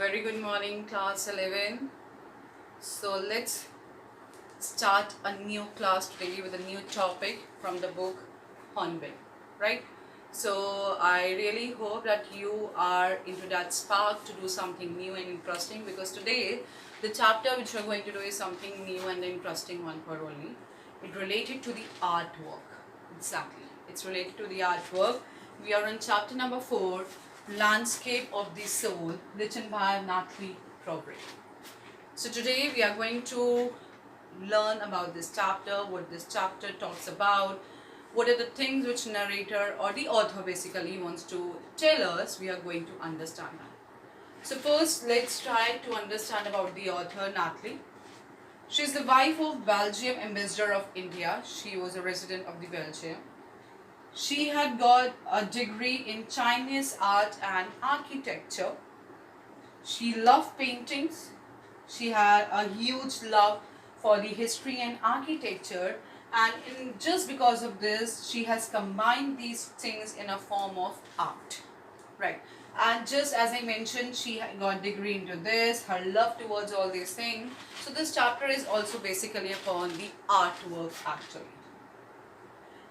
very good morning, class 11. So let's start a new class today with a new topic from the book Hornbill, right? So I really hope that you are into that spark to do something new and interesting, because today the chapter which we're going to do is something new and interesting one for only. It related to the artwork. Exactly. It's related to the artwork. We are on chapter number 4, Landscape of the Soul, written by NATAHLIE. So today we are going to learn about this chapter, what this chapter talks about, what are the things which narrator or the author basically wants to tell us. We are going to understand that. So first let's try to understand about the author NATAHLIE. She is the wife of Belgium Ambassador of India. She was a resident of the Belgium. She had got a degree in Chinese art and architecture. She loved paintings. She had a huge love for the history and architecture, and just because of this she has combined these things in a form of art, right? And just as I mentioned, she got degree into this, her love towards all these things. So this chapter is also basically upon the artwork actually.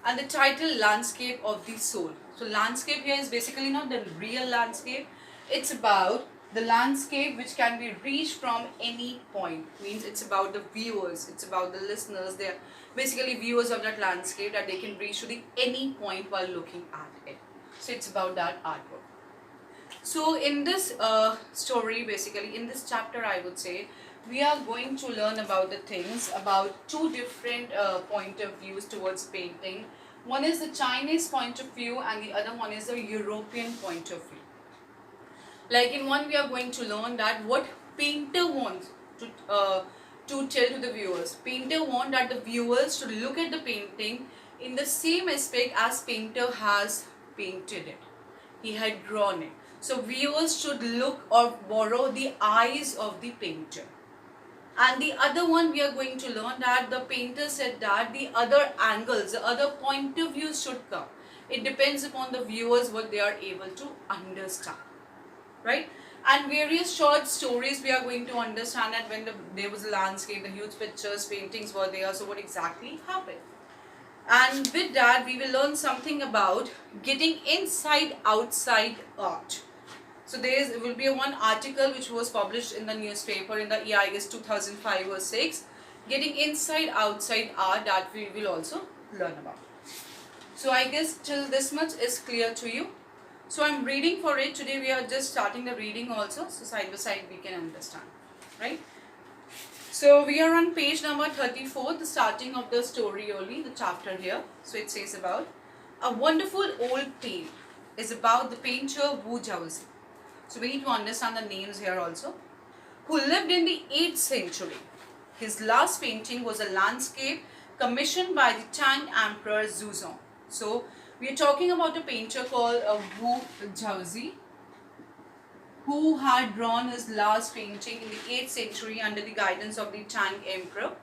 And the title, Landscape of the Soul. So landscape here is basically not the real landscape. It's about the landscape which can be reached from any point. Means it's about the viewers, it's about the listeners. They are basically viewers of that landscape that they can reach to the any point while looking at it. So it's about that artwork. So in this story, basically in this chapter, I would say we are going to learn about the things, about two different point of views towards painting. One is the Chinese point of view and the other one is the European point of view. Like in one, we are going to learn that what painter wants to tell to the viewers. Painter wants that the viewers should look at the painting in the same aspect as painter has painted it. He had drawn it. So viewers should look or borrow the eyes of the painter. And the other one, we are going to learn that the painter said that the other angles, the other point of views should come. It depends upon the viewers what they are able to understand, right? And various short stories we are going to understand that when there was a landscape, the huge pictures, paintings were there, so what exactly happened. And with that we will learn something about getting inside outside art. So there will be one article which was published in the newspaper in the year, I guess 2005 or 6, getting inside outside art, that we will also learn about. So I guess till this much is clear to you. So I'm reading for it. Today we are just starting the reading also, so side by side we can understand, right? So we are on page number 34, the starting of the story only, the chapter here. So it says about a wonderful old tale is about the painter Wu Jiaozi. So we need to understand the names here also. Who lived in the 8th century. His last painting was a landscape commissioned by the Tang Emperor Zuzong. So we are talking about a painter called Wu Jiaozi, who had drawn his last painting in the 8th century under the guidance of the Tang Emperor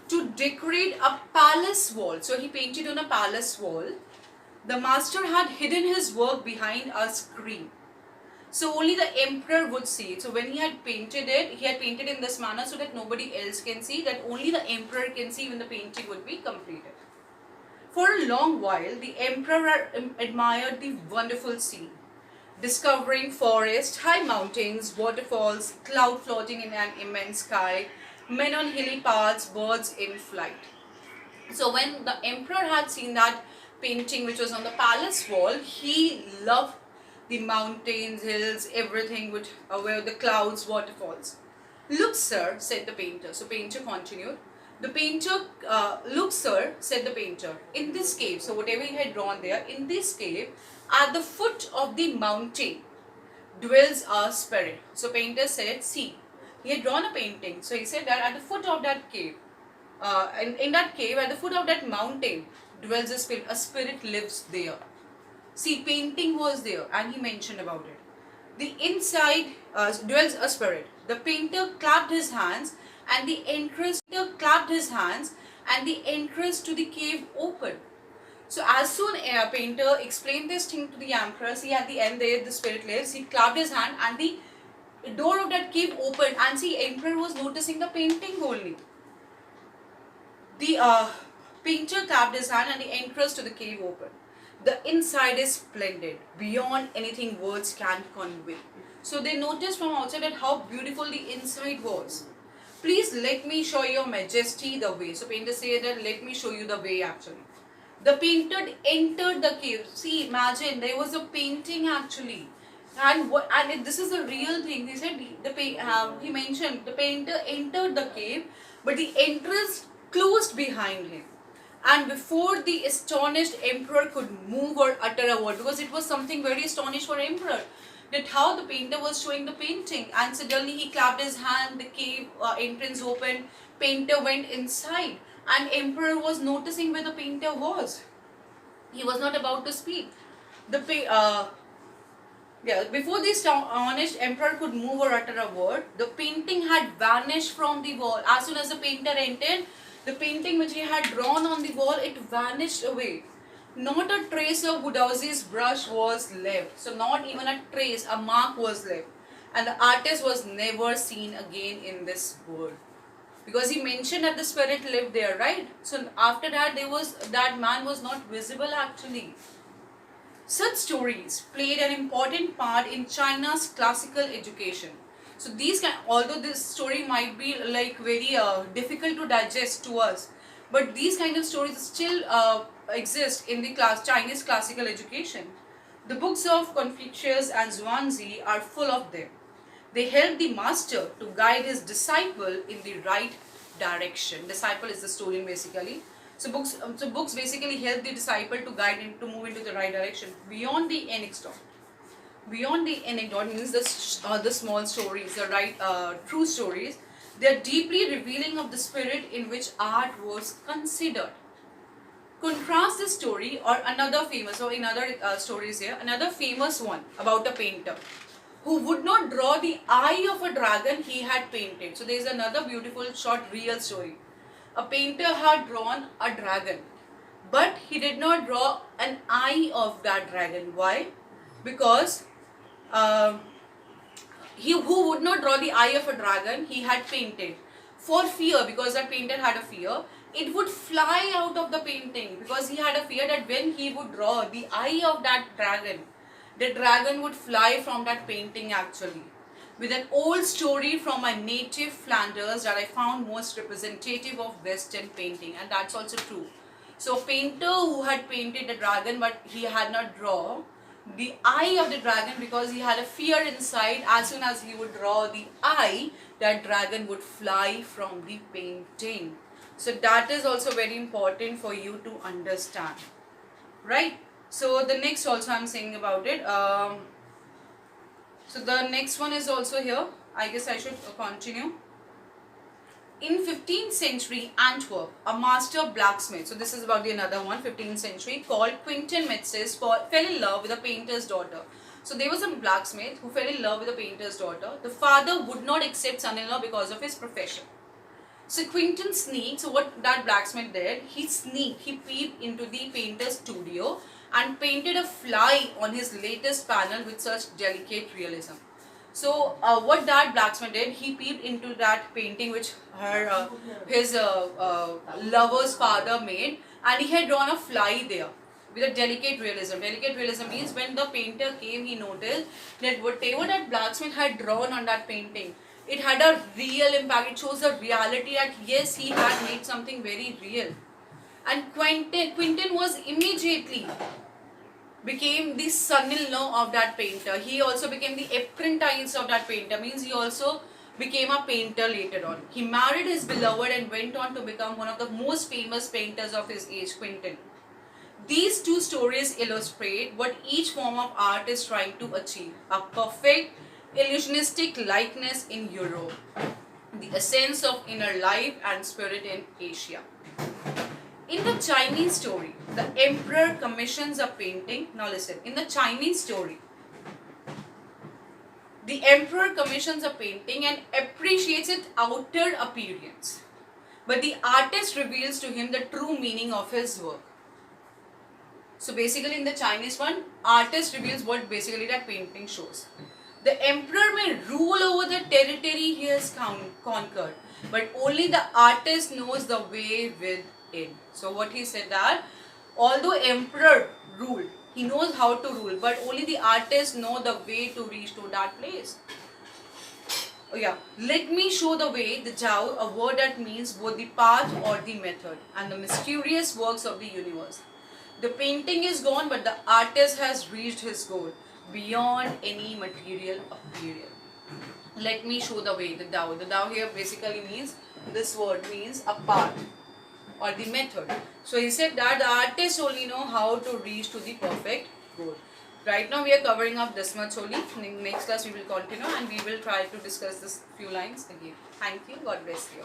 to decorate a palace wall. So he painted on a palace wall. The master had hidden his work behind a screen, so only the emperor would see it. So when he had painted it, he had painted in this manner so that nobody else can see, that only the emperor can see when the painting would be completed. For a long while, the emperor admired the wonderful scene, discovering forests, high mountains, waterfalls, cloud floating in an immense sky, men on hilly paths, birds in flight. So when the emperor had seen that painting which was on the palace wall, he loved the mountains, hills, everything which were the clouds, waterfalls. Look, sir, said the painter. So painter continued. The painter, look, sir, said the painter, in this cave, so whatever he had drawn there, in this cave, at the foot of the mountain, dwells a spirit. So painter said, see, he had drawn a painting. So he said that at the foot of that cave, in that cave, at the foot of that mountain, dwells a spirit. A spirit lives there. See, painting was there and he mentioned about it. The inside dwells a spirit. The painter clapped his hands and the entrance to the cave opened. So as soon as painter explained this thing to the emperor, see at the end there the spirit lives, he clapped his hand and the door of that cave opened, and see, emperor was noticing the painting only. The painter clapped his hand and the entrance to the cave opened. The inside is splendid, beyond anything words can convey. So they noticed from outside that how beautiful the inside was. Please let me show your majesty the way. So painter said that let me show you the way actually. The painter entered the cave. See, imagine there was a painting actually. And this is a real thing. He said he mentioned the painter entered the cave, but the entrance closed behind him. And before the astonished emperor could move or utter a word, because it was something very astonished for emperor, that how the painter was showing the painting, and suddenly he clapped his hand, the cave entrance opened, painter went inside, and emperor was noticing where the painter was. He was not about to speak. Before the astonished emperor could move or utter a word, the painting had vanished from the wall. As soon as the painter entered, the painting which he had drawn on the wall, it vanished away. Not a trace of Gudauzi's brush was left. So not even a trace, a mark was left. And the artist was never seen again in this world. Because he mentioned that the spirit lived there, right? So after that, that man was not visible actually. Such stories played an important part in China's classical education. So although this story might be like very difficult to digest to us, but these kind of stories still exist in the Chinese classical education. The books of Confucius and Zhuangzi are full of them. They help the master to guide his disciple in the right direction. Disciple is the student basically. So books basically help the disciple to guide him to move into the right direction. Beyond the anecdote. Beyond the anecdote means the small stories, the true stories. They are deeply revealing of the spirit in which art was considered. Contrast this story or another famous, or in other stories here, another famous one about a painter who would not draw the eye of a dragon he had painted. So there is another beautiful short real story. A painter had drawn a dragon, but he did not draw an eye of that dragon. Why? Because who would not draw the eye of a dragon he had painted, for fear, because that painter had a fear, it would fly out of the painting, because he had a fear that when he would draw the eye of that dragon, the dragon would fly from that painting actually. With an old story from my native Flanders that I found most representative of Western painting, and that's also true. So a painter who had painted the dragon, but he had not drawn the eye of the dragon because he had a fear inside. As soon as he would draw the eye, that dragon would fly from the painting. So that is also very important for you to understand, right? So the next also I'm saying about it. So the next one is also here. I guess I should continue. In 15th century Antwerp, a master blacksmith, so this is about the another one, 15th century, called Quentin Metzes fell in love with a painter's daughter. So there was a blacksmith who fell in love with a painter's daughter. The father would not accept son-in-law because of his profession. So Quentin sneaked, so what that blacksmith did, he peeped into the painter's studio and painted a fly on his latest panel with such delicate realism. So what that blacksmith did, he peeped into that painting which his lover's father made, and he had drawn a fly there with a delicate realism. Delicate realism means when the painter came, he noticed that whatever that blacksmith had drawn on that painting, it had a real impact. It shows the reality that yes, he had made something very real. And Quentin was immediately became the son-in-law of that painter. He also became the apprentice of that painter, means he also became a painter later on. He married his beloved and went on to become one of the most famous painters of his age, Quentin. These two stories illustrate what each form of art is trying to achieve: a perfect illusionistic likeness in Europe, the essence of inner life and spirit in Asia. In the Chinese story, the emperor commissions a painting. Now listen, in the Chinese story, the emperor commissions a painting and appreciates its outer appearance, but the artist reveals to him the true meaning of his work. So basically in the Chinese one, artist reveals what basically that painting shows. The emperor may rule over has conquered, but only the artist knows the way within. So what he said that, although emperor ruled, he knows how to rule, but only the artist know the way to reach to that place. Oh yeah, let me show the way, the Jiao, a word that means both the path or the method and the mysterious works of the universe. The painting is gone, but the artist has reached his goal beyond any material appearance. Let me show the way, the Tao. The Tao here basically means, this word means a path or the method. So he said that the artists only know how to reach to the perfect goal. Right now we are covering up this much only. In next class we will continue and we will try to discuss this few lines again. Thank you. God bless you.